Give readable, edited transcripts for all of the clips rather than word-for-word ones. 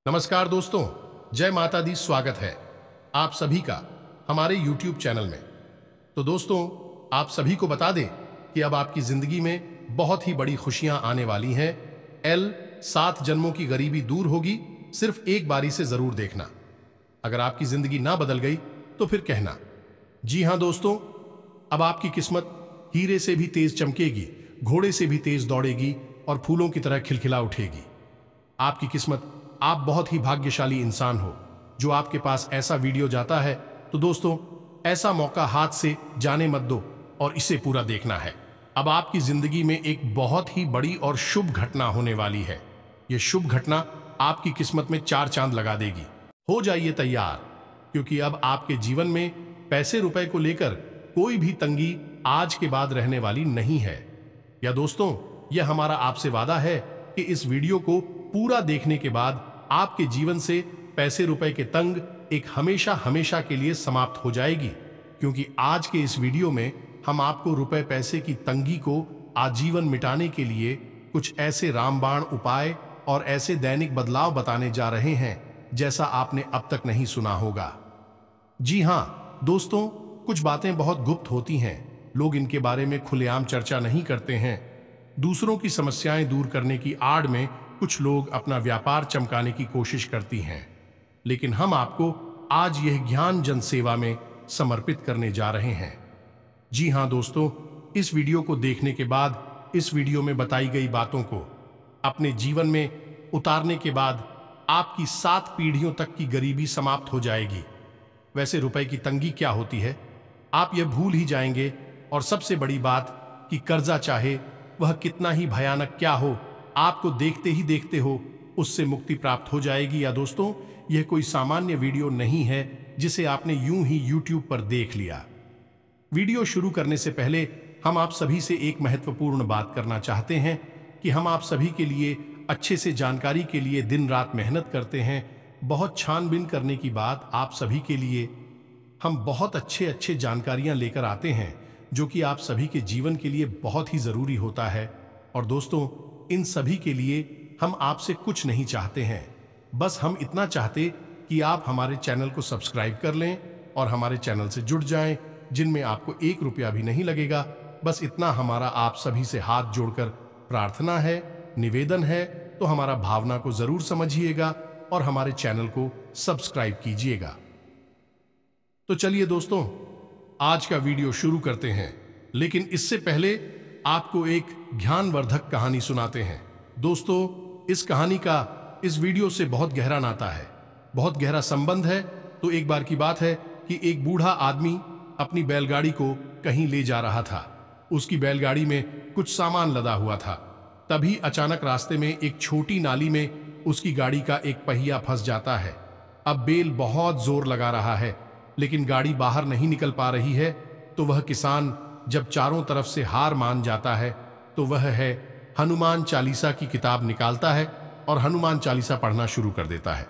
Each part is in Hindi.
नमस्कार दोस्तों, जय माता दी। स्वागत है आप सभी का हमारे YouTube चैनल में। तो दोस्तों, आप सभी को बता दें कि अब आपकी जिंदगी में बहुत ही बड़ी खुशियां आने वाली हैं। 7 जन्मों की गरीबी दूर होगी, सिर्फ एक बारी से जरूर देखना। अगर आपकी जिंदगी ना बदल गई तो फिर कहना। जी हां दोस्तों, अब आपकी किस्मत हीरे से भी तेज चमकेगी, घोड़े से भी तेज दौड़ेगी और फूलों की तरह खिलखिला उठेगी। आपकी किस्मत, आप बहुत ही भाग्यशाली इंसान हो जो आपके पास ऐसा वीडियो जाता है। तो दोस्तों, ऐसा मौका हाथ से जाने मत दो और इसे पूरा देखना है। अब आपकी जिंदगी में एक बहुत ही बड़ी और शुभ घटना होने वाली है। यह शुभ घटना आपकी किस्मत में 4 चांद लगा देगी। हो जाइए तैयार, क्योंकि अब आपके जीवन में पैसे रुपए को लेकर कोई भी तंगी आज के बाद रहने वाली नहीं है। या दोस्तों, यह हमारा आपसे वादा है कि इस वीडियो को पूरा देखने के बाद आपके जीवन से पैसे रुपए के तंग एक हमेशा हमेशा के लिए समाप्त हो जाएगी। क्योंकि आज के इस वीडियो में हम आपको रुपए पैसे की तंगी को आजीवन मिटाने के लिए कुछ ऐसे रामबाण उपाय और ऐसे दैनिक बदलाव बताने जा रहे हैं जैसा आपने अब तक नहीं सुना होगा। जी हां दोस्तों, कुछ बातें बहुत गुप्त होती हैं। लोग इनके बारे में खुलेआम चर्चा नहीं करते हैं। दूसरों की समस्याएं दूर करने की आड़ में कुछ लोग अपना व्यापार चमकाने की कोशिश करती हैं। लेकिन हम आपको आज यह ज्ञान जन सेवा में समर्पित करने जा रहे हैं। जी हां दोस्तों, इस वीडियो को देखने के बाद, इस वीडियो में बताई गई बातों को अपने जीवन में उतारने के बाद आपकी 7 पीढ़ियों तक की गरीबी समाप्त हो जाएगी। वैसे रुपए की तंगी क्या होती है, आप यह भूल ही जाएंगे। और सबसे बड़ी बात कि कर्जा चाहे वह कितना ही भयानक क्या हो, आपको देखते ही देखते हो उससे मुक्ति प्राप्त हो जाएगी। या दोस्तों, यह कोई सामान्य वीडियो नहीं है जिसे आपने यूं ही YouTube पर देख लिया। वीडियो शुरू करने से पहले हम आप सभी से एक महत्वपूर्ण बात करना चाहते हैं कि हम आप सभी के लिए अच्छे से जानकारी के लिए दिन रात मेहनत करते हैं। बहुत छानबीन करने की बात आप सभी के लिए हम बहुत अच्छे जानकारियां लेकर आते हैं जो कि आप सभी के जीवन के लिए बहुत ही जरूरी होता है। और दोस्तों, इन सभी के लिए हम आपसे कुछ नहीं चाहते हैं, बस हम इतना चाहते कि आप हमारे चैनल को सब्सक्राइब कर लें और हमारे चैनल से जुड़ जाएं, जिनमें आपको 1 रुपया भी नहीं लगेगा। बस इतना हमारा आप सभी से हाथ जोड़कर प्रार्थना है, निवेदन है। तो हमारा भावना को जरूर समझिएगा और हमारे चैनल को सब्सक्राइब कीजिएगा। तो चलिए दोस्तों, आज का वीडियो शुरू करते हैं। लेकिन इससे पहले आपको एक ज्ञानवर्धक कहानी सुनाते हैं। दोस्तों, इस कहानी का इस वीडियो से बहुत गहरा नाता है, बहुत गहरा संबंध है। तो एक बार की बात है कि एक बूढ़ा आदमी अपनी बैलगाड़ी को कहीं ले जा रहा था। उसकी बैलगाड़ी में कुछ सामान लदा हुआ था। तभी अचानक रास्ते में एक छोटी नाली में उसकी गाड़ी का एक पहिया फंस जाता है। अब बैल बहुत जोर लगा रहा है, लेकिन गाड़ी बाहर नहीं निकल पा रही है। तो वह किसान जब चारों तरफ से हार मान जाता है, तो वह है हनुमान चालीसा की किताब निकालता है और हनुमान चालीसा पढ़ना शुरू कर देता है।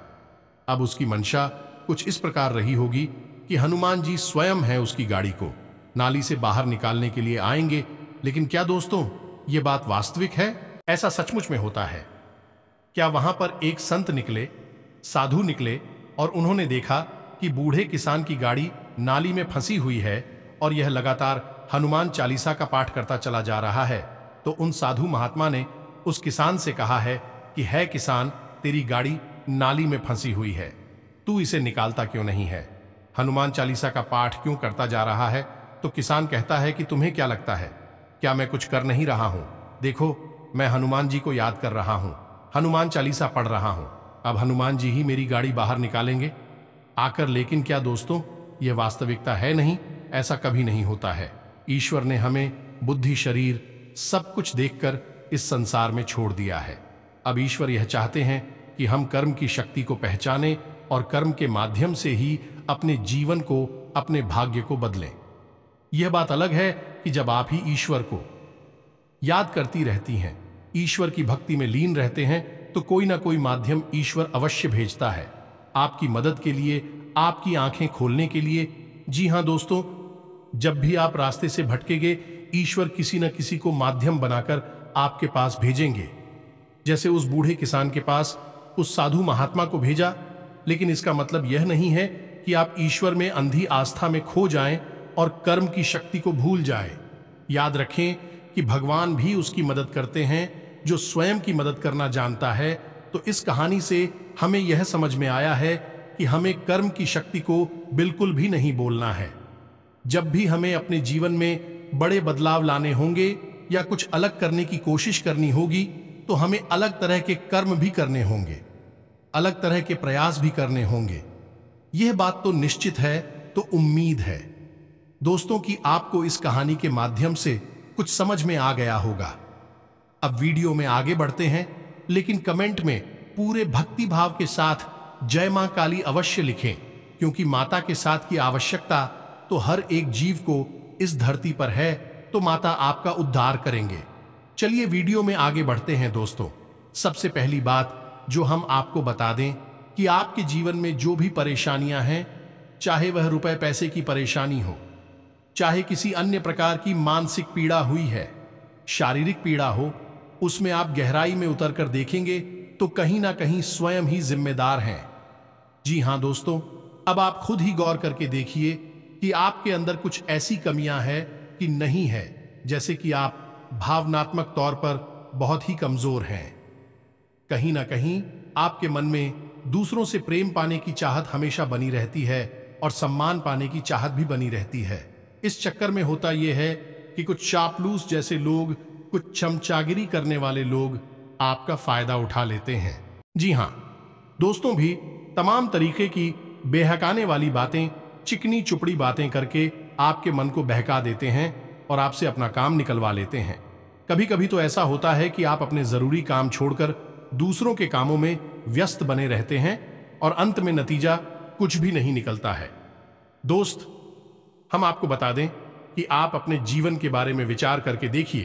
अब उसकी मंशा कुछ इस प्रकार रही होगी कि हनुमान जी स्वयं है उसकी गाड़ी को नाली से बाहर निकालने के लिए आएंगे। लेकिन क्या दोस्तों, ये बात वास्तविक है? ऐसा सचमुच में होता है क्या? वहां पर एक संत निकले, साधु निकले और उन्होंने देखा कि बूढ़े किसान की गाड़ी नाली में फंसी हुई है और यह लगातार हनुमान चालीसा का पाठ करता चला जा रहा है। तो उन साधु महात्मा ने उस किसान से कहा है कि है किसान, तेरी गाड़ी नाली में फंसी हुई है, तू इसे निकालता क्यों नहीं है? हनुमान चालीसा का पाठ क्यों करता जा रहा है? तो किसान कहता है कि तुम्हें क्या लगता है, क्या मैं कुछ कर नहीं रहा हूं? देखो, मैं हनुमान जी को याद कर रहा हूं, हनुमान चालीसा पढ़ रहा हूं। अब हनुमान जी ही मेरी गाड़ी बाहर निकालेंगे आकर। लेकिन क्या दोस्तों, यह वास्तविकता है? नहीं, ऐसा कभी नहीं होता है। ईश्वर ने हमें बुद्धि, शरीर सब कुछ देकर इस संसार में छोड़ दिया है। अब ईश्वर यह चाहते हैं कि हम कर्म की शक्ति को पहचानें और कर्म के माध्यम से ही अपने जीवन को, अपने भाग्य को बदलें। यह बात अलग है कि जब आप ही ईश्वर को याद करती रहती हैं, ईश्वर की भक्ति में लीन रहते हैं, तो कोई ना कोई माध्यम ईश्वर अवश्य भेजता है आपकी मदद के लिए, आपकी आंखें खोलने के लिए। जी हां दोस्तों, जब भी आप रास्ते से भटकेंगे, ईश्वर किसी न किसी को माध्यम बनाकर आपके पास भेजेंगे। जैसे उस बूढ़े किसान के पास उस साधु महात्मा को भेजा, लेकिन इसका मतलब यह नहीं है कि आप ईश्वर में अंधी आस्था में खो जाएं और कर्म की शक्ति को भूल जाएं। याद रखें कि भगवान भी उसकी मदद करते हैं जो स्वयं की मदद करना जानता है। तो इस कहानी से हमें यह समझ में आया है कि हमें कर्म की शक्ति को बिल्कुल भी नहीं बोलना है। जब भी हमें अपने जीवन में बड़े बदलाव लाने होंगे या कुछ अलग करने की कोशिश करनी होगी, तो हमें अलग तरह के कर्म भी करने होंगे, अलग तरह के प्रयास भी करने होंगे। यह बात तो निश्चित है। तो उम्मीद है दोस्तों कि आपको इस कहानी के माध्यम से कुछ समझ में आ गया होगा। अब वीडियो में आगे बढ़ते हैं, लेकिन कमेंट में पूरे भक्ति भाव के साथ जय मां काली अवश्य लिखें, क्योंकि माता के साथ की आवश्यकता तो हर एक जीव को इस धरती पर है। तो माता आपका उद्धार करेंगे। चलिए वीडियो में आगे बढ़ते हैं दोस्तों। सबसे पहली बात जो हम आपको बता दें कि आपके जीवन में जो भी परेशानियां हैं, चाहे वह रुपए पैसे की परेशानी हो, चाहे किसी अन्य प्रकार की मानसिक पीड़ा हुई है, शारीरिक पीड़ा हो, उसमें आप गहराई में उतरकर देखेंगे तो कहीं ना कहीं स्वयं ही जिम्मेदार हैं। जी हां दोस्तों, अब आप खुद ही गौर करके देखिए कि आपके अंदर कुछ ऐसी कमियां हैं कि नहीं है, जैसे कि आप भावनात्मक तौर पर बहुत ही कमजोर हैं। कहीं ना कहीं आपके मन में दूसरों से प्रेम पाने की चाहत हमेशा बनी रहती है और सम्मान पाने की चाहत भी बनी रहती है। इस चक्कर में होता यह है कि कुछ चापलूस जैसे लोग, कुछ चमचागिरी करने वाले लोग आपका फायदा उठा लेते हैं। जी हां दोस्तों, भी तमाम तरीके की बेहकाने वाली बातें, चिकनी चुपड़ी बातें करके आपके मन को बहका देते हैं और आपसे अपना काम निकलवा लेते हैं। कभी कभी तो ऐसा होता है कि आप अपने जरूरी काम छोड़कर दूसरों के कामों में व्यस्त बने रहते हैं और अंत में नतीजा कुछ भी नहीं निकलता है। दोस्त, हम आपको बता दें कि आप अपने जीवन के बारे में विचार करके देखिए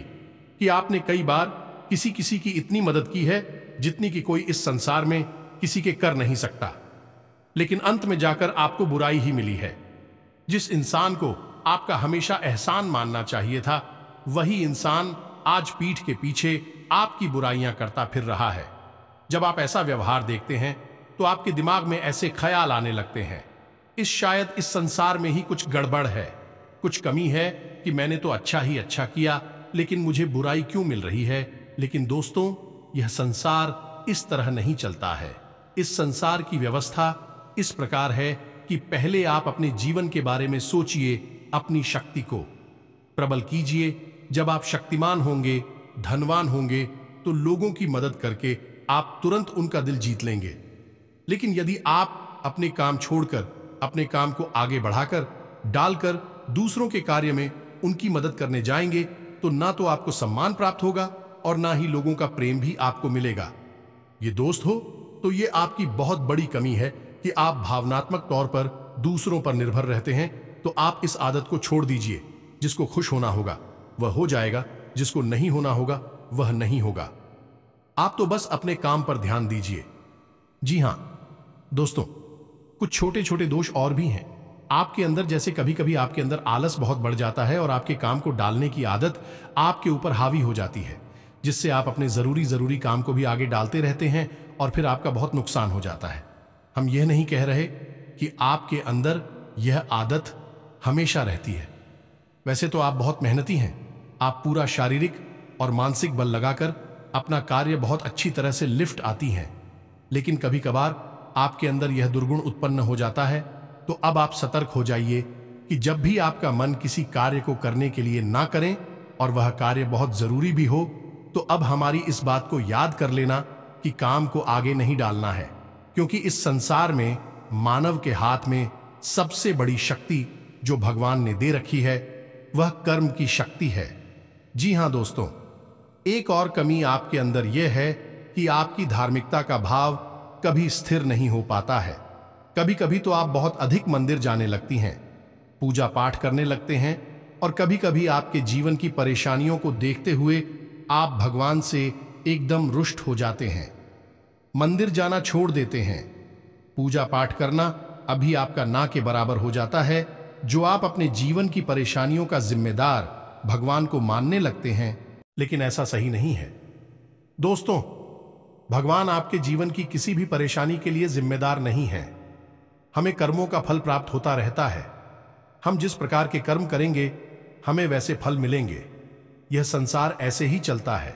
कि आपने कई बार किसी किसी की इतनी मदद की है जितनी कि कोई इस संसार में किसी के कर नहीं सकता, लेकिन अंत में जाकर आपको बुराई ही मिली है। जिस इंसान को आपका हमेशा एहसान मानना चाहिए था, वही इंसान आज पीठ के पीछे आपकी बुराइयां करता फिर रहा है। जब आप ऐसा व्यवहार देखते हैं तो आपके दिमाग में ऐसे ख्याल आने लगते हैं, शायद इस संसार में ही कुछ गड़बड़ है, कुछ कमी है कि मैंने तो अच्छा ही अच्छा किया, लेकिन मुझे बुराई क्यों मिल रही है। लेकिन दोस्तों, यह संसार इस तरह नहीं चलता है। इस संसार की व्यवस्था इस प्रकार है कि पहले आप अपने जीवन के बारे में सोचिए, अपनी शक्ति को प्रबल कीजिए। जब आप शक्तिमान होंगे, धनवान होंगे, तो लोगों की मदद करके आप तुरंत उनका दिल जीत लेंगे। लेकिन यदि आप अपने काम छोड़कर, अपने काम को आगे बढ़ाकर डालकर दूसरों के कार्य में उनकी मदद करने जाएंगे, तो ना तो आपको सम्मान प्राप्त होगा और ना ही लोगों का प्रेम भी आपको मिलेगा। ये दोस्त हो, तो ये आपकी बहुत बड़ी कमी है कि आप भावनात्मक तौर पर दूसरों पर निर्भर रहते हैं। तो आप इस आदत को छोड़ दीजिए। जिसको खुश होना होगा वह हो जाएगा, जिसको नहीं होना होगा वह नहीं होगा। आप तो बस अपने काम पर ध्यान दीजिए। जी हां दोस्तों, कुछ छोटे छोटे दोष और भी हैं आपके अंदर। जैसे कभी कभी आपके अंदर आलस बहुत बढ़ जाता है और आपके काम को डालने की आदत आपके ऊपर हावी हो जाती है, जिससे आप अपने जरूरी काम को भी आगे डालते रहते हैं और फिर आपका बहुत नुकसान हो जाता है। हम यह नहीं कह रहे कि आपके अंदर यह आदत हमेशा रहती है। वैसे तो आप बहुत मेहनती हैं, आप पूरा शारीरिक और मानसिक बल लगाकर अपना कार्य बहुत अच्छी तरह से लिफ्ट आती हैं, लेकिन कभी कभार आपके अंदर यह दुर्गुण उत्पन्न हो जाता है। तो अब आप सतर्क हो जाइए कि जब भी आपका मन किसी कार्य को करने के लिए ना करें और वह कार्य बहुत जरूरी भी हो, तो अब हमारी इस बात को याद कर लेना कि काम को आगे नहीं डालना है, क्योंकि इस संसार में मानव के हाथ में सबसे बड़ी शक्ति जो भगवान ने दे रखी है वह कर्म की शक्ति है। जी हां दोस्तों, एक और कमी आपके अंदर यह है कि आपकी धार्मिकता का भाव कभी स्थिर नहीं हो पाता है। कभी कभी तो आप बहुत अधिक मंदिर जाने लगती हैं, पूजा पाठ करने लगते हैं, और कभी कभी आपके जीवन की परेशानियों को देखते हुए आप भगवान से एकदम रुष्ट हो जाते हैं, मंदिर जाना छोड़ देते हैं। पूजा पाठ करना अभी आपका ना के बराबर हो जाता है। जो आप अपने जीवन की परेशानियों का जिम्मेदार भगवान को मानने लगते हैं, लेकिन ऐसा सही नहीं है। दोस्तों, भगवान आपके जीवन की किसी भी परेशानी के लिए जिम्मेदार नहीं है। हमें कर्मों का फल प्राप्त होता रहता है। हम जिस प्रकार के कर्म करेंगे हमें वैसे फल मिलेंगे। यह संसार ऐसे ही चलता है।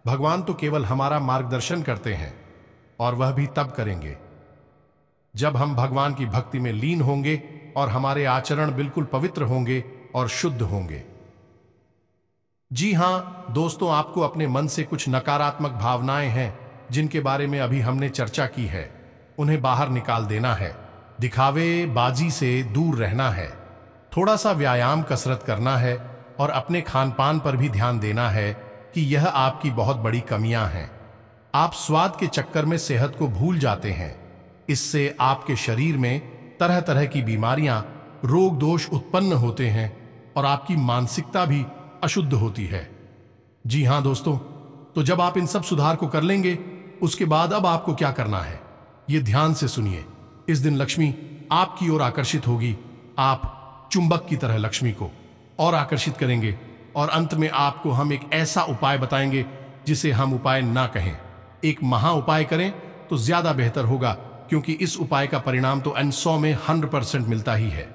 भगवान तो केवल हमारा मार्गदर्शन करते हैं, और वह भी तब करेंगे जब हम भगवान की भक्ति में लीन होंगे और हमारे आचरण बिल्कुल पवित्र होंगे और शुद्ध होंगे। जी हां दोस्तों, आपको अपने मन से कुछ नकारात्मक भावनाएं हैं जिनके बारे में अभी हमने चर्चा की है, उन्हें बाहर निकाल देना है। दिखावे बाजी से दूर रहना है। थोड़ा सा व्यायाम कसरत करना है और अपने खान पान पर भी ध्यान देना है कि यह आपकी बहुत बड़ी कमियां हैं। आप स्वाद के चक्कर में सेहत को भूल जाते हैं। इससे आपके शरीर में तरह तरह की बीमारियां, रोग दोष उत्पन्न होते हैं और आपकी मानसिकता भी अशुद्ध होती है। जी हां दोस्तों, तो जब आप इन सब सुधार को कर लेंगे उसके बाद अब आपको क्या करना है ये ध्यान से सुनिए। इस दिन लक्ष्मी आपकी ओर आकर्षित होगी। आप चुंबक की तरह लक्ष्मी को और आकर्षित करेंगे, और अंत में आपको हम एक ऐसा उपाय बताएंगे जिसे हम उपाय ना कहें, एक महा उपाय करें तो ज्यादा बेहतर होगा, क्योंकि इस उपाय का परिणाम तो 100 में 100% मिलता ही है।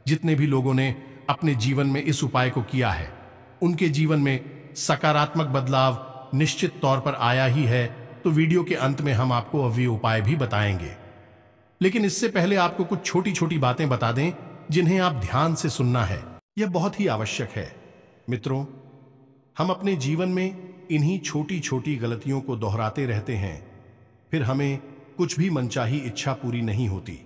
जितने भी लोगों ने अपने जीवन में इस उपाय को किया है उनके जीवन में सकारात्मक बदलाव निश्चित तौर पर आया ही है। तो वीडियो के अंत में हम आपको अभी उपाय भी बताएंगे, लेकिन इससे पहले आपको कुछ छोटी छोटी बातें बता दें जिन्हें आप ध्यान से सुनना है। यह बहुत ही आवश्यक है। मित्रों, हम अपने जीवन में इन्हीं छोटी छोटी गलतियों को दोहराते रहते हैं, फिर हमें कुछ भी मनचाही इच्छा पूरी नहीं होती,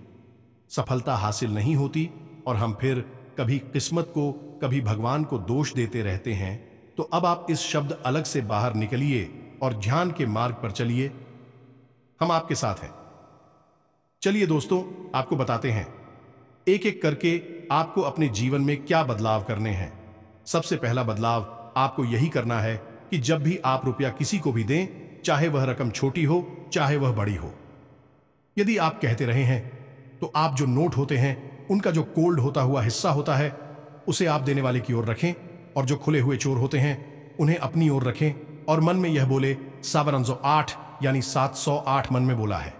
सफलता हासिल नहीं होती, और हम फिर कभी किस्मत को कभी भगवान को दोष देते रहते हैं। तो अब आप इस शब्द अलग से बाहर निकलिए और ध्यान के मार्ग पर चलिए। हम आपके साथ हैं। चलिए दोस्तों, आपको बताते हैं एक एक करके आपको अपने जीवन में क्या बदलाव करने हैं। सबसे पहला बदलाव आपको यही करना है कि जब भी आप रुपया किसी को भी दें, चाहे वह रकम छोटी हो चाहे वह बड़ी हो, यदि आप कहते रहे हैं तो आप जो नोट होते हैं उनका जो कोल्ड होता हुआ हिस्सा होता है उसे आप देने वाले की ओर रखें, और जो खुले हुए चोर होते हैं उन्हें अपनी ओर रखें, और मन में यह बोले 708 यानी 708 मन में बोला है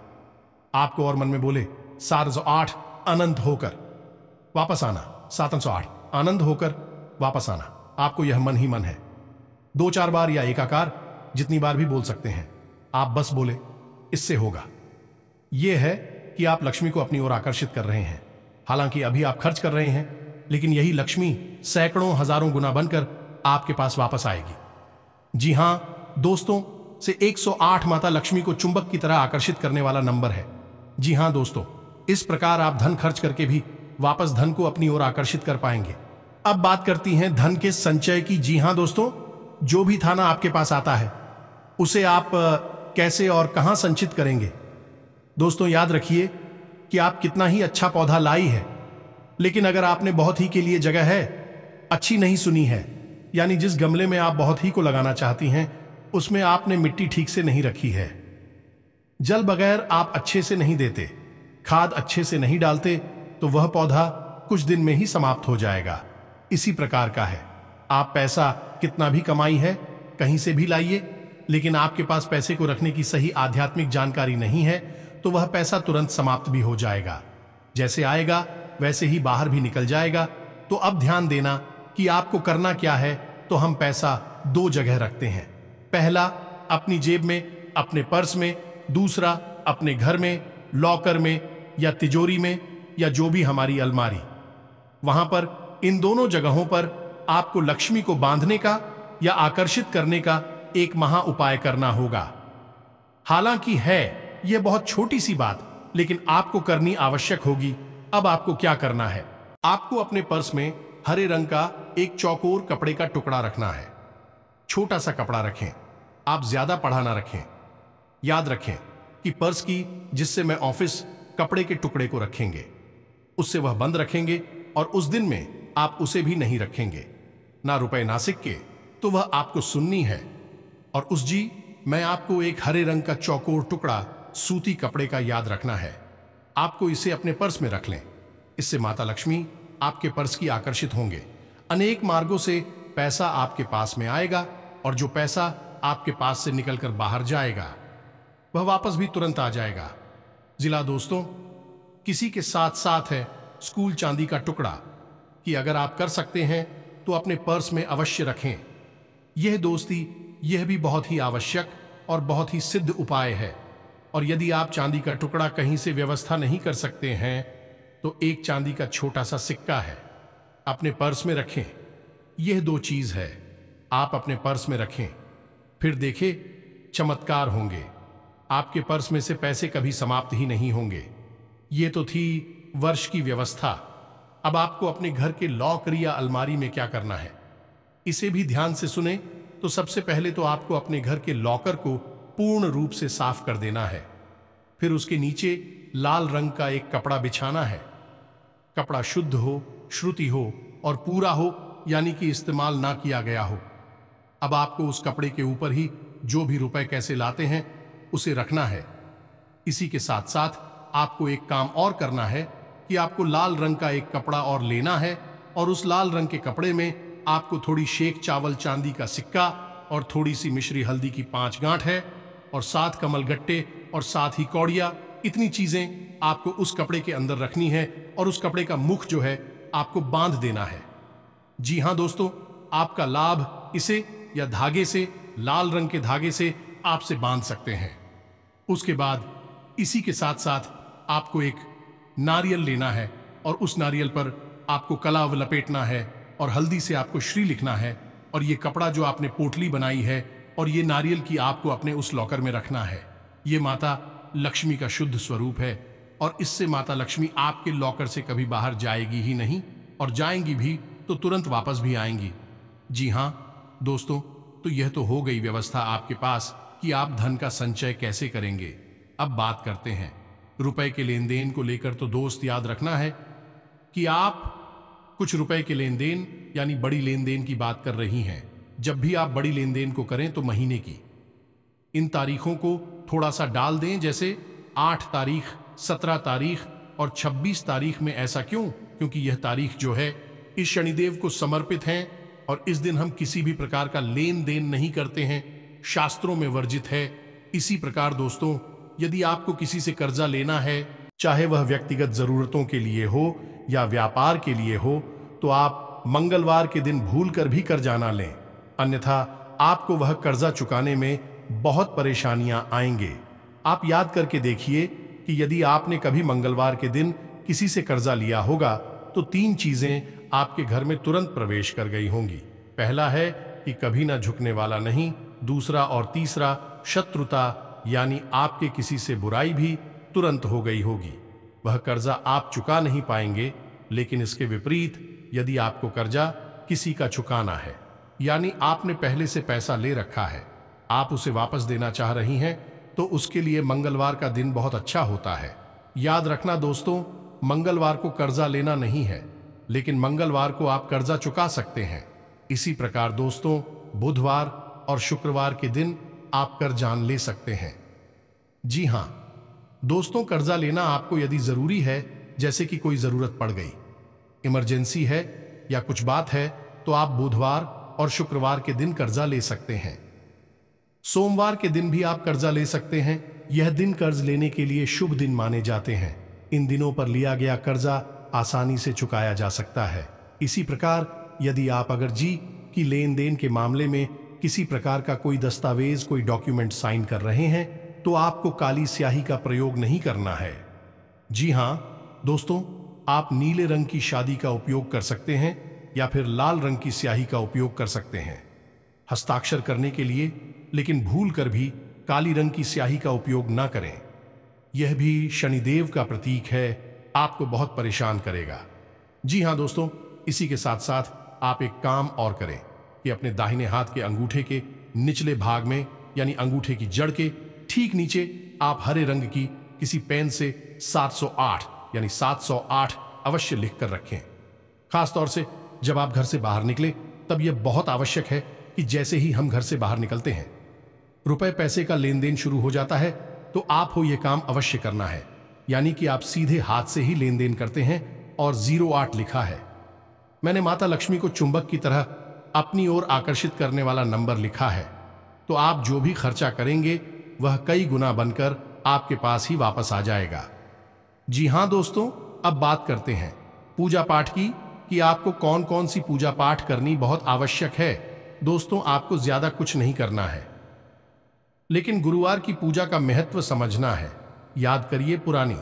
आपको, और मन में बोले 708 अनंत होकर वापस आना, 708 आनंद होकर वापस आना। आपको यह मन ही मन है। 2-4 बार या एकाकार जितनी बार भी बोल सकते हैं, आप बस बोले, इससे होगा। यह है कि आप लक्ष्मी को अपनी ओर आकर्षित कर रहे हैं। हालांकि अभी आप खर्च कर रहे हैं, लेकिन यही लक्ष्मी सैकड़ों हजारों गुना बनकर आपके पास वापस आएगी। जी हां दोस्तों, से 108 माता लक्ष्मी को चुंबक की तरह आकर्षित करने वाला नंबर है। जी हां दोस्तों, इस प्रकार आप धन खर्च करके भी वापस धन को अपनी ओर आकर्षित कर पाएंगे। अब बात करती हैं धन के संचय की। जी हां दोस्तों, जो भी थाना आपके पास आता है उसे आप कैसे और कहां संचित करेंगे। दोस्तों याद रखिए कि आप कितना ही अच्छा पौधा लाई है, लेकिन अगर आपने बहुत ही के लिए जगह है अच्छी नहीं सुनी है, यानी जिस गमले में आप बहुत ही को लगाना चाहती हैं उसमें आपने मिट्टी ठीक से नहीं रखी है, जल बगैर आप अच्छे से नहीं देते, खाद अच्छे से नहीं डालते, तो वह पौधा कुछ दिन में ही समाप्त हो जाएगा। इसी प्रकार का है, आप पैसा कितना भी कमाई है कहीं से भी लाइए, लेकिन आपके पास पैसे को रखने की सही आध्यात्मिक जानकारी नहीं है तो वह पैसा तुरंत समाप्त भी हो जाएगा। जैसे आएगा वैसे ही बाहर भी निकल जाएगा। तो अब ध्यान देना कि आपको करना क्या है। तो हम पैसा 2 जगह रखते हैं। पहला अपनी जेब में, अपने पर्स में, दूसरा अपने घर में, लॉकर में या तिजोरी में, या जो भी हमारी अलमारी, वहां पर इन दोनों जगहों पर आपको लक्ष्मी को बांधने का या आकर्षित करने का एक महा उपाय करना होगा। हालांकि है यह बहुत छोटी सी बात, लेकिन आपको करनी आवश्यक होगी। अब आपको क्या करना है, आपको अपने पर्स में हरे रंग का एक चौकोर कपड़े का टुकड़ा रखना है। छोटा सा कपड़ा रखें, आप ज्यादा पढ़ा ना रखें। याद रखें कि पर्स की जिससे मैं ऑफिस कपड़े के टुकड़े को रखेंगे उससे वह बंद रखेंगे, और उस दिन में आप उसे भी नहीं रखेंगे, ना रुपए ना सिक्के, तो वह आपको सुननी है। और उस जी मैं आपको एक हरे रंग का चौकोर टुकड़ा सूती कपड़े का याद रखना है। आपको इसे अपने पर्स में रख लें। इससे माता लक्ष्मी आपके पर्स की आकर्षित होंगे। अनेक मार्गों से पैसा आपके पास में आएगा, और जो पैसा आपके पास से निकलकर बाहर जाएगा वह वापस भी तुरंत आ जाएगा। जिला दोस्तों, किसी के साथ साथ है स्कूल चांदी का टुकड़ा कि अगर आप कर सकते हैं तो अपने पर्स में अवश्य रखें। यह दोस्ती, यह भी बहुत ही आवश्यक और बहुत ही सिद्ध उपाय है। और यदि आप चांदी का टुकड़ा कहीं से व्यवस्था नहीं कर सकते हैं तो एक चांदी का छोटा सा सिक्का है, अपने पर्स में रखें। यह दो चीज है, आप अपने पर्स में रखें, फिर देखें चमत्कार होंगे। आपके पर्स में से पैसे कभी समाप्त ही नहीं होंगे। ये तो थी वर्ष की व्यवस्था। अब आपको अपने घर के लॉकर या अलमारी में क्या करना है, इसे भी ध्यान से सुने। तो सबसे पहले तो आपको अपने घर के लॉकर को पूर्ण रूप से साफ कर देना है। फिर उसके नीचे लाल रंग का एक कपड़ा बिछाना है। कपड़ा शुद्ध हो, श्रुति हो और पूरा हो, यानी कि इस्तेमाल ना किया गया हो। अब आपको उस कपड़े के ऊपर ही जो भी रुपए कैसे लाते हैं उसे रखना है। इसी के साथ साथ आपको एक काम और करना है कि आपको लाल रंग का एक कपड़ा और लेना है और उस लाल रंग के कपड़े में आपको थोड़ी शेख चावल चांदी का सिक्का और थोड़ी सी मिश्री हल्दी की 5 गांठ है और 7 कमल गट्टे और 7 ही कौड़िया। इतनी चीजें आपको उस कपड़े के अंदर रखनी है और उस कपड़े का मुख जो है आपको बांध देना है। जी हां दोस्तों, आपका लाभ इसे या धागे से, लाल रंग के धागे से आपसे बांध सकते हैं। उसके बाद इसी के साथ साथ आपको एक नारियल लेना है और उस नारियल पर आपको कलाव लपेटना है और हल्दी से आपको श्री लिखना है और ये कपड़ा जो आपने पोटली बनाई है और ये नारियल की आपको अपने उस लॉकर में रखना है। ये माता लक्ष्मी का शुद्ध स्वरूप है और इससे माता लक्ष्मी आपके लॉकर से कभी बाहर जाएगी ही नहीं और जाएंगी भी तो तुरंत वापस भी आएंगी। जी हाँ दोस्तों, तो यह तो हो गई व्यवस्था आपके पास कि आप धन का संचय कैसे करेंगे। अब बात करते हैं रुपए के लेन देन को लेकर। तो दोस्त याद रखना है कि आप कुछ रुपए के लेन देन यानी बड़ी लेन देन की बात कर रही हैं। जब भी आप बड़ी लेन देन को करें तो महीने की इन तारीखों को थोड़ा सा डाल दें, जैसे 8 तारीख, 17 तारीख और 26 तारीख में। ऐसा क्यों? क्योंकि यह तारीख जो है इस शनिदेव को समर्पित है और इस दिन हम किसी भी प्रकार का लेन देन नहीं करते हैं, शास्त्रों में वर्जित है। इसी प्रकार दोस्तों, यदि आपको किसी से कर्जा लेना है, चाहे वह व्यक्तिगत जरूरतों के लिए हो या व्यापार के लिए हो, तो आप मंगलवार के दिन भूल कर भी कर्जा ना लें, अन्यथा आपको वह कर्जा चुकाने में बहुत परेशानियां आएंगे। आप याद करके देखिए कि यदि आपने कभी मंगलवार के दिन किसी से कर्जा लिया होगा तो 3 चीजें आपके घर में तुरंत प्रवेश कर गई होंगी। पहला है कि कभी ना झुकने वाला नहीं, दूसरा और तीसरा शत्रुता, यानी आपके किसी से बुराई भी तुरंत हो गई होगी। वह कर्जा आप चुका नहीं पाएंगे। लेकिन इसके विपरीत यदि आपको कर्जा किसी का चुकाना है, यानी आपने पहले से पैसा ले रखा है, आप उसे वापस देना चाह रही हैं, तो उसके लिए मंगलवार का दिन बहुत अच्छा होता है। याद रखना दोस्तों, मंगलवार को कर्जा लेना नहीं है, लेकिन मंगलवार को आप कर्जा चुका सकते हैं। इसी प्रकार दोस्तों, बुधवार और शुक्रवार के दिन आप कर्जान ले सकते हैं। जी हां दोस्तों, कर्जा लेना आपको यदि जरूरी है, जैसे कि कोई जरूरत पड़ गई, इमरजेंसी है या कुछ बात है, तो आप बुधवार और शुक्रवार के दिन कर्जा ले सकते हैं। सोमवार के दिन भी आप कर्जा ले सकते हैं। यह दिन कर्ज लेने के लिए शुभ दिन माने जाते हैं। इन दिनों पर लिया गया कर्जा आसानी से चुकाया जा सकता है। इसी प्रकार यदि आप अगर जी की लेन देन के मामले में किसी प्रकार का कोई दस्तावेज, कोई डॉक्यूमेंट साइन कर रहे हैं, तो आपको काली स्याही का प्रयोग नहीं करना है। जी हां दोस्तों, आप नीले रंग की शादी का उपयोग कर सकते हैं या फिर लाल रंग की स्याही का उपयोग कर सकते हैं हस्ताक्षर करने के लिए, लेकिन भूल कर भी काली रंग की स्याही का उपयोग ना करें। यह भी शनिदेव का प्रतीक है, आपको बहुत परेशान करेगा। जी हां दोस्तों, इसी के साथ साथ आप एक काम और करें कि अपने दाहिने हाथ के अंगूठे के निचले भाग में, यानी अंगूठे की जड़ के ठीक नीचे, आप हरे रंग की किसी पेन से 708 यानी 708 अवश्य लिख कर रखें। खासतौर से जब आप घर से बाहर निकले, तब यह बहुत आवश्यक है कि जैसे ही हम घर से बाहर निकलते हैं, रुपए पैसे का लेन देन शुरू हो जाता है, तो आप हो यह काम अवश्य करना है। यानी कि आप सीधे हाथ से ही लेन देन करते हैं और 08 लिखा है। मैंने माता लक्ष्मी को चुंबक की तरह अपनी ओर आकर्षित करने वाला नंबर लिखा है। तो आप जो भी खर्चा करेंगे वह कई गुना बनकर आपके पास ही वापस आ जाएगा। जी हां दोस्तों, अब बात करते हैं पूजा पाठ की कि आपको कौन कौन सी पूजा पाठ करनी बहुत आवश्यक है। दोस्तों, आपको ज्यादा कुछ नहीं करना है, लेकिन गुरुवार की पूजा का महत्व समझना है। याद करिए, पुरानी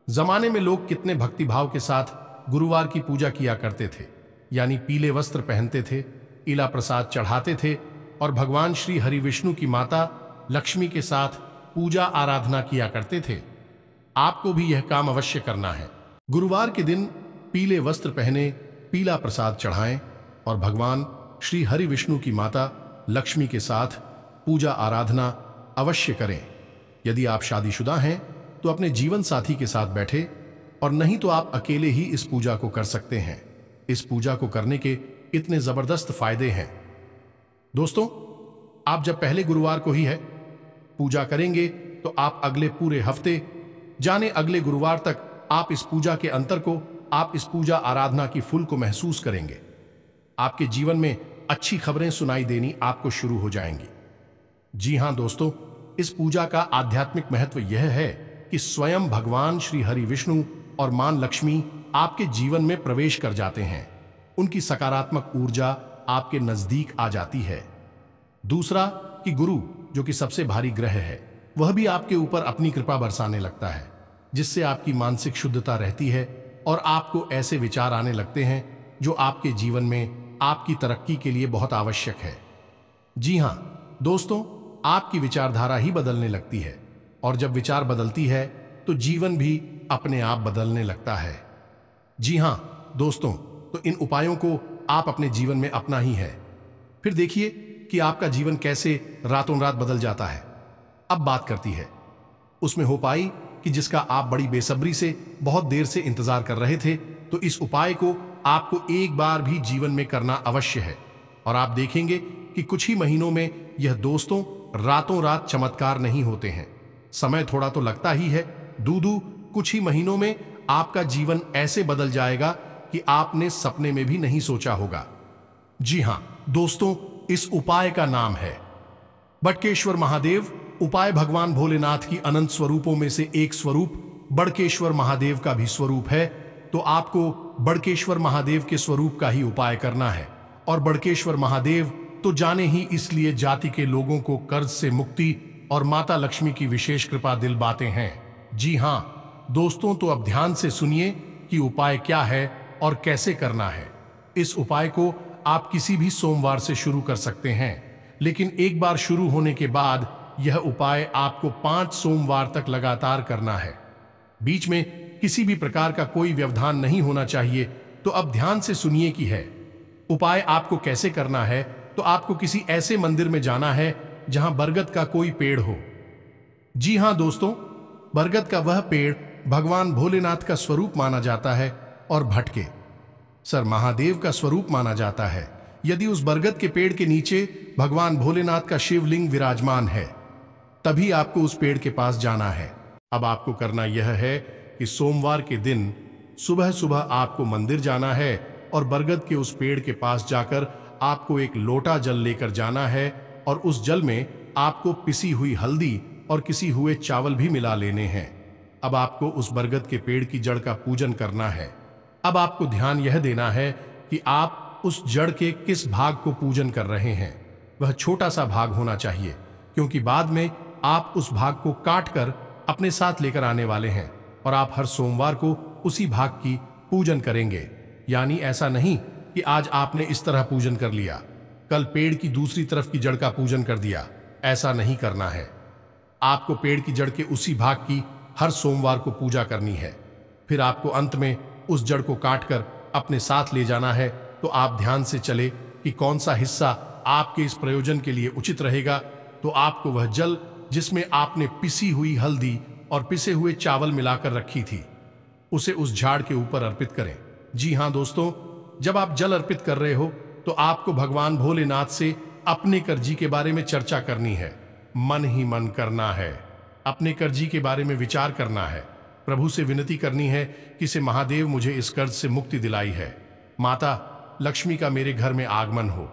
जमाने में लोग कितने भक्तिभाव के साथ गुरुवार की पूजा किया करते थे, यानी पीले वस्त्र पहनते थे, इला प्रसाद चढ़ाते थे और भगवान श्री हरि विष्णु की माता लक्ष्मी के साथ पूजा आराधना किया करते थे। आपको भी यह काम अवश्य करना है। गुरुवार के दिन पीले वस्त्र पहने, पीला प्रसाद चढ़ाएं और भगवान श्री हरि विष्णु की माता लक्ष्मी के साथ पूजा आराधना अवश्य करें। यदि आप शादीशुदा हैं तो अपने जीवन साथी के साथ बैठे, और नहीं तो आप अकेले ही इस पूजा को कर सकते हैं। इस पूजा को करने के इतने जबरदस्त फायदे हैं। दोस्तों, आप जब पहले गुरुवार को ही है पूजा करेंगे तो आप अगले पूरे हफ्ते, जाने अगले गुरुवार तक, आप इस पूजा के अंतर को, आप इस पूजा आराधना की फुल को महसूस करेंगे। आपके जीवन में अच्छी खबरें सुनाई देनी आपको शुरू हो जाएंगी। जी हां दोस्तों, इस पूजा का आध्यात्मिक महत्व यह है कि स्वयं भगवान श्री हरि विष्णु और मां लक्ष्मी आपके जीवन में प्रवेश कर जाते हैं। उनकी सकारात्मक ऊर्जा आपके नजदीक आ जाती है। दूसरा कि गुरु, जो कि सबसे भारी ग्रह है, वह भी आपके ऊपर अपनी कृपा बरसाने लगता है, जिससे आपकी मानसिक शुद्धता रहती है और आपको ऐसे विचार आने लगते हैं जो आपके जीवन में आपकी तरक्की के लिए बहुत आवश्यक है। जी हां दोस्तों, आपकी विचारधारा ही बदलने लगती है, और जब विचार बदलती है तो जीवन भी अपने आप बदलने लगता है। जी हां दोस्तों, तो इन उपायों को आप अपने जीवन में अपना ही है। फिर देखिए कि आपका जीवन कैसे रातों रात बदल जाता है। अब बात करती है उसमें हो पाई कि जिसका आप बड़ी बेसब्री से बहुत देर से इंतजार कर रहे थे, तो इस उपाय को आपको एक बार भी जीवन में करना अवश्य है, और आप देखेंगे कि कुछ ही महीनों में यह दोस्तों रातों रात चमत्कार नहीं होते हैं। समय थोड़ा तो लगता ही है, दूदू कुछ ही महीनों में आपका जीवन ऐसे बदल जाएगा कि आपने सपने में भी नहीं सोचा होगा। जी हां दोस्तों, इस उपाय का नाम है बड़केश्वर महादेव। उपाय भगवान भोलेनाथ की अनंत स्वरूपों में से एक स्वरूप बड़केश्वर महादेव का भी स्वरूप है। तो आपको बड़केश्वर महादेव के स्वरूप का ही उपाय करना है। और बड़केश्वर महादेव तो जाने ही इसलिए जाति के लोगों को कर्ज से मुक्ति और माता लक्ष्मी की विशेष कृपा दिलवाते हैं। जी हां दोस्तों, तो अब ध्यान से सुनिए कि उपाय क्या है और कैसे करना है। इस उपाय को आप किसी भी सोमवार से शुरू कर सकते हैं, लेकिन एक बार शुरू होने के बाद यह उपाय आपको 5 सोमवार तक लगातार करना है। बीच में किसी भी प्रकार का कोई व्यवधान नहीं होना चाहिए। तो अब ध्यान से सुनिए कि है उपाय आपको कैसे करना है। तो आपको किसी ऐसे मंदिर में जाना है जहां बरगद का कोई पेड़ हो। जी हां दोस्तों, बरगद का वह पेड़ भगवान भोलेनाथ का स्वरूप माना जाता है और भटके सर महादेव का स्वरूप माना जाता है। यदि उस बरगद के पेड़ के नीचे भगवान भोलेनाथ का शिवलिंग विराजमान है, तभी आपको उस पेड़ के पास जाना है। अब आपको करना यह है कि सोमवार के दिन सुबह सुबह आपको मंदिर जाना है और बरगद के उस पेड़ के पास जाकर आपको एक लोटा जल लेकर जाना है, और उस जल में आपको पिसी हुई हल्दी और किसी हुए चावल भी मिला लेने हैं। अब आपको उस बरगद के पेड़ की जड़ का पूजन करना है। अब आपको ध्यान यह देना है कि आप उस जड़ के किस भाग को पूजन कर रहे हैं। वह छोटा सा भाग होना चाहिए, क्योंकि बाद में आप उस भाग को काट कर अपने साथ लेकर आने वाले हैं, और आप हर सोमवार को उसी भाग की पूजन करेंगे। यानी ऐसा नहीं कि आज आपने इस तरह पूजन कर लिया, कल पेड़ की दूसरी तरफ की जड़ का पूजन कर दिया। ऐसा नहीं करना है। आपको पेड़ की जड़ के उसी भाग की हर सोमवार को पूजा करनी है। फिर आपको अंत में उस जड़ को काटकर अपने साथ ले जाना है। तो आप ध्यान से चले कि कौन सा हिस्सा आपके इस प्रयोजन के लिए उचित रहेगा। तो आपको वह जल जिसमें आपने पिसी हुई हल्दी और पिसे हुए चावल मिलाकर रखी थी, उसे उस झाड़ के ऊपर अर्पित करें। जी हां दोस्तों, जब आप जल अर्पित कर रहे हो तो आपको भगवान भोलेनाथ से अपने कर्जी के बारे में चर्चा करनी है। मन ही मन करना है। अपने कर्जी के बारे में विचार करना है। प्रभु से विनती करनी है कि से महादेव मुझे इस कर्ज से मुक्ति दिलाई है। माता लक्ष्मी का मेरे घर में आगमन हो,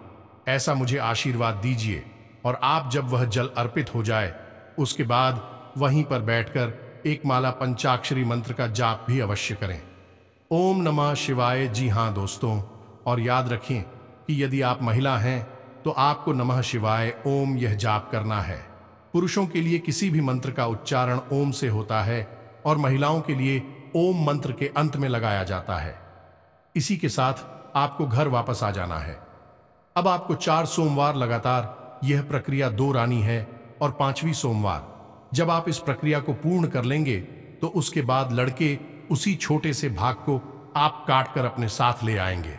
ऐसा मुझे आशीर्वाद दीजिए। और आप जब वह जल अर्पित हो जाए उसके बाद वहीं पर बैठकर एक माला पंचाक्षरी मंत्र का जाप भी अवश्य करें। ओम नमः शिवाय। जी हाँ दोस्तों, और याद रखें कि यदि आप महिला हैं तो आपको नमः शिवाय ओम यह जाप करना है। पुरुषों के लिए किसी भी मंत्र का उच्चारण ओम से होता है और महिलाओं के लिए ओम मंत्र के अंत में लगाया जाता है। इसी के साथ आपको घर वापस आ जाना है। अब आपको 4 सोमवार लगातार यह प्रक्रिया दोहरानी है और 5वीं सोमवार जब आप इस प्रक्रिया को पूर्ण कर लेंगे तो उसके बाद लड़के उसी छोटे से भाग को आप काट कर अपने साथ ले आएंगे।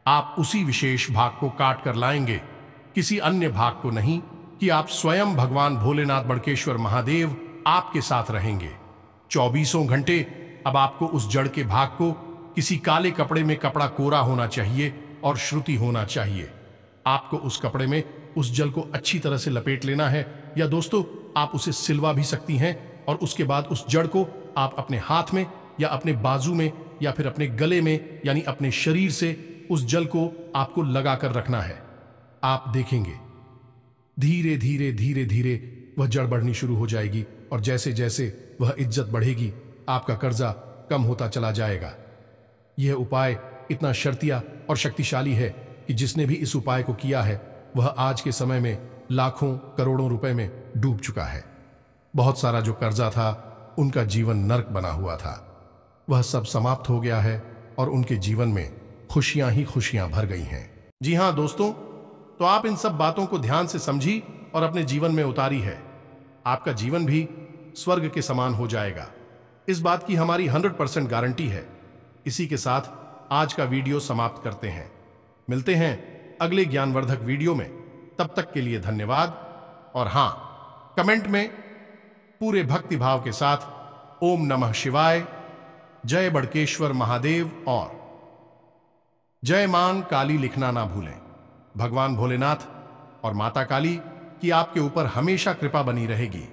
आप उसी विशेष भाग को काट कर लाएंगे, किसी अन्य भाग को नहीं, कि आप स्वयं भगवान भोलेनाथ बड़केश्वर महादेव आपके साथ रहेंगे 24 घंटे। अब आपको उस जड़ के भाग को किसी काले कपड़े में, कपड़ा कोरा होना चाहिए और श्रुति होना चाहिए। आपको उस कपड़े में उस जल को अच्छी तरह से लपेट लेना है, या दोस्तों आप उसे सिलवा भी सकती हैं, और उसके बाद उस जड़ को आप अपने हाथ में या अपने बाजू में या फिर अपने गले में यानी अपने शरीर से उस जल को आपको लगा कर रखना है। आप देखेंगे धीरे धीरे धीरे धीरे वह जड़ बढ़नी शुरू हो जाएगी, और जैसे जैसे वह इज्जत बढ़ेगी आपका कर्जा कम होता चला जाएगा। यह उपाय इतना शर्तिया और शक्तिशाली है कि जिसने भी इस उपाय को किया है वह आज के समय में लाखों करोड़ों रुपए में डूब चुका है। बहुत सारा जो कर्जा था, उनका जीवन नर्क बना हुआ था, वह सब समाप्त हो गया है और उनके जीवन में खुशियां ही खुशियां भर गई हैं। जी हां दोस्तों, तो आप इन सब बातों को ध्यान से समझी और अपने जीवन में उतारी है। आपका जीवन भी स्वर्ग के समान हो जाएगा, इस बात की हमारी 100% गारंटी है। इसी के साथ आज का वीडियो समाप्त करते हैं। मिलते हैं अगले ज्ञानवर्धक वीडियो में। तब तक के लिए धन्यवाद। और हां, कमेंट में पूरे भक्ति भाव के साथ ओम नमः शिवाय, जय बड़केश्वर महादेव और जय मान काली लिखना ना भूलें। भगवान भोलेनाथ और माता काली की आपके ऊपर हमेशा कृपा बनी रहेगी।